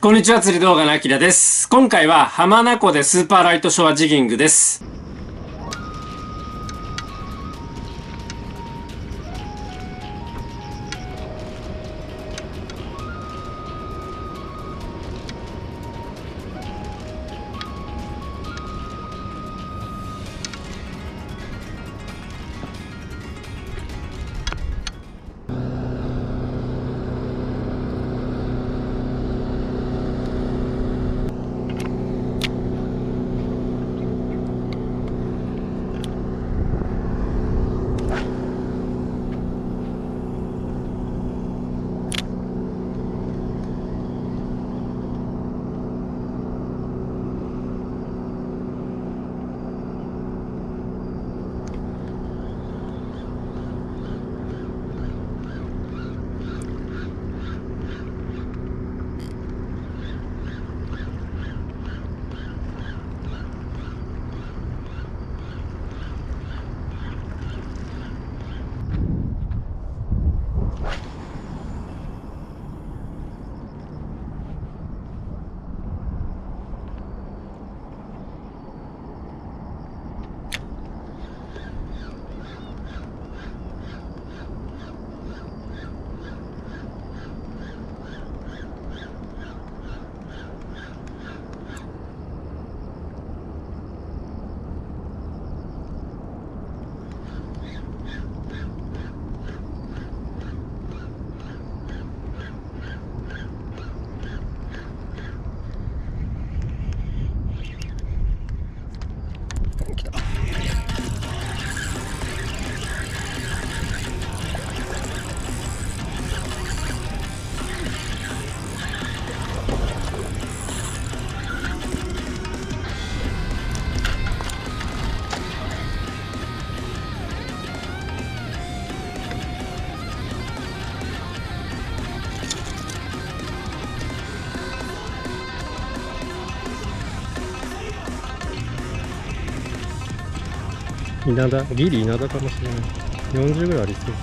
こんにちは、釣り動画のあきらです。今回は浜名湖でスーパーライトショアジギングです。稲田、ギリ稲田かもしれない。40ぐらいありそう。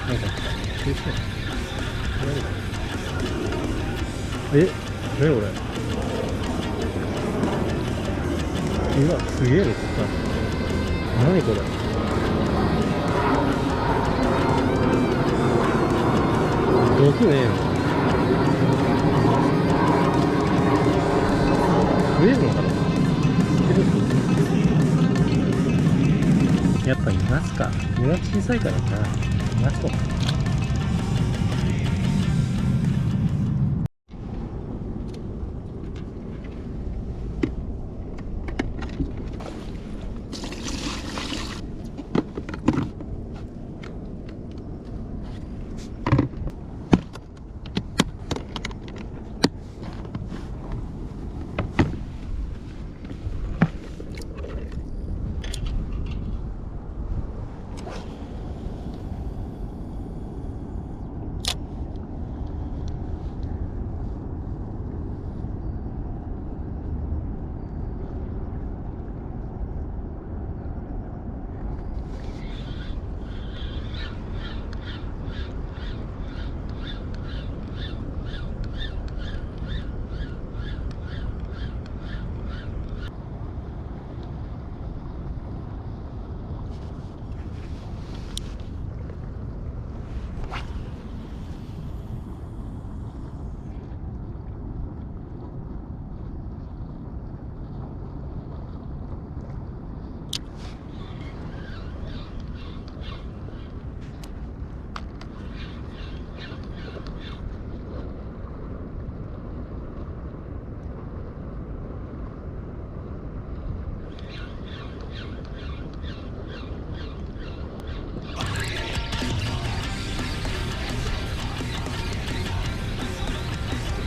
なんか来た。え、何これ。うわ、すげえの釣った。何これ。毒ねえよ。食えるのかな。やっぱいますか。身が小さいからさ、いますと。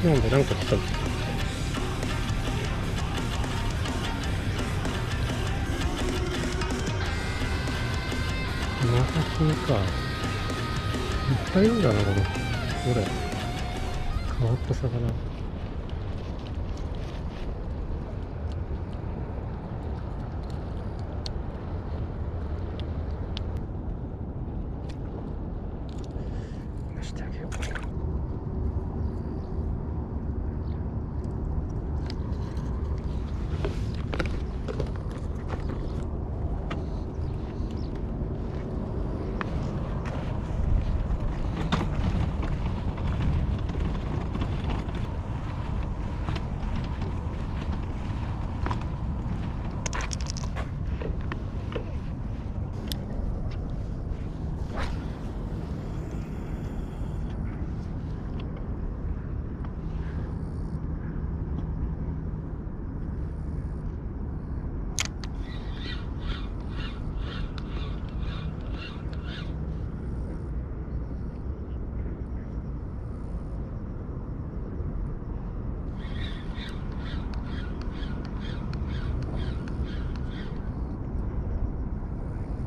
なんでなんか来た。また金か。いっぱいいるんだな、これ。変わった魚。出してあげよう。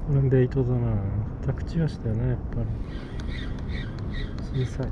これベイトだな。宅地はしたよね、やっぱり。小さい。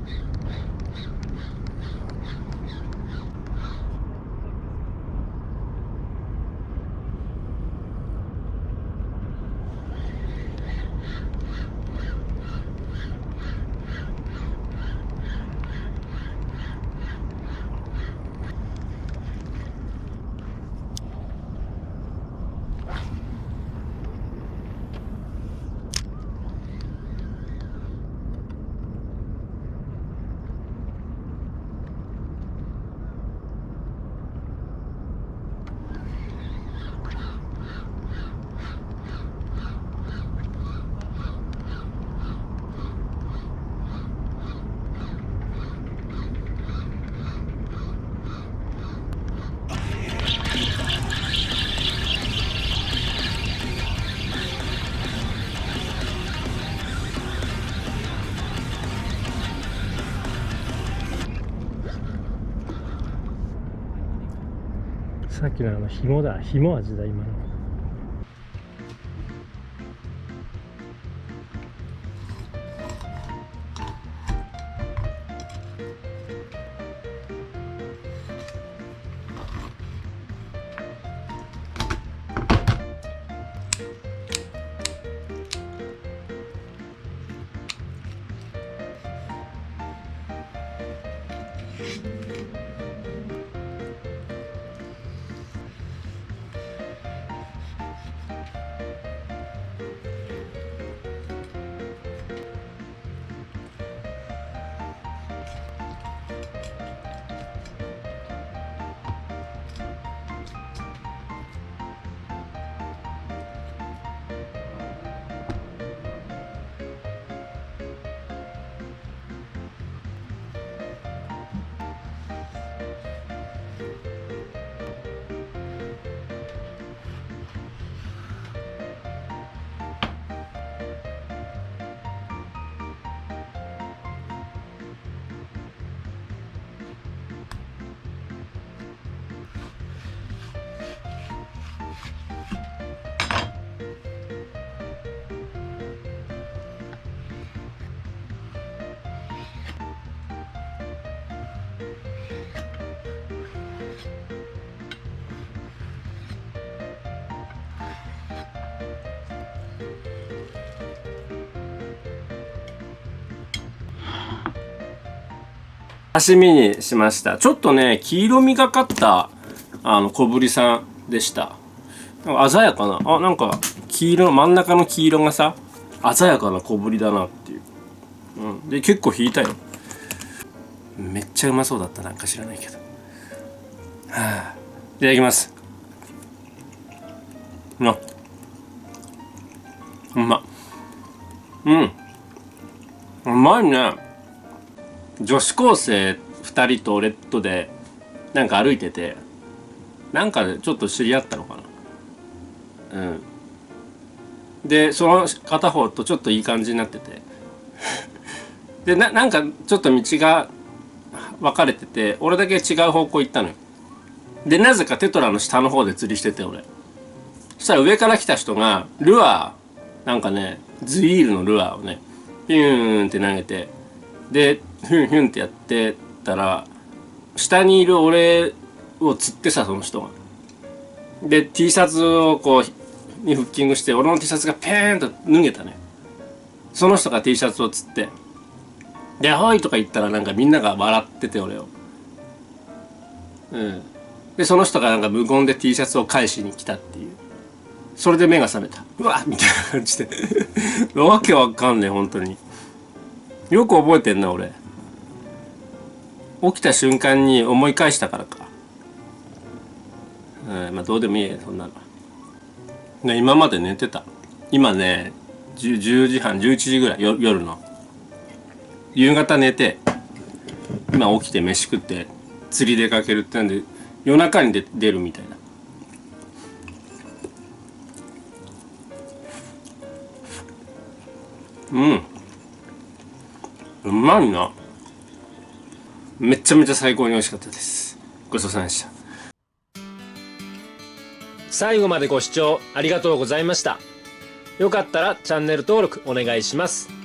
さっきの紐だ。紐味だ、今の。刺身にしました。ちょっとね、黄色みがかった、小ぶりさんでした。なんか鮮やかな、なんか、黄色、真ん中の黄色がさ、鮮やかな小ぶりだなっていう。で、結構引いたよ。めっちゃうまそうだった。なんか知らないけど。いただきます。うまっ。うまいね。女子高生2人と俺とでなんか歩いてて、なんかでちょっと知り合ったのかな。でその片方とちょっといい感じになっててでなんかちょっと道が分かれてて、俺だけ違う方向行ったのよ。でなぜかテトラの下の方で釣りしてて、俺そしたら上から来た人がルアーなんかね、ズイールのルアーをねピューンって投げて、でヒュンヒュンってやってたら、下にいる俺を釣ってさ、その人が。で T シャツをこうにフッキングして、俺の T シャツがペーンと脱げたね。その人が T シャツを釣って、で「ほい」とか言ったら、なんかみんなが笑ってて俺を。でその人がなんか無言で T シャツを返しに来たっていう。それで目が覚めた。うわっみたいな感じでわけわかんねえ、本当に。よく覚えてんな俺。起きた瞬間に思い返したからか。まあどうでもいいよそんなの。ね、今まで寝てた。今ね 10時半11時ぐらい、夜の夕方寝て、今起きて飯食って釣り出かけるってんで、夜中に出るみたいな。うまいな。めちゃめちゃ最高に美味しかったです。ごちそうさまでした。最後までご視聴ありがとうございました。よかったらチャンネル登録お願いします。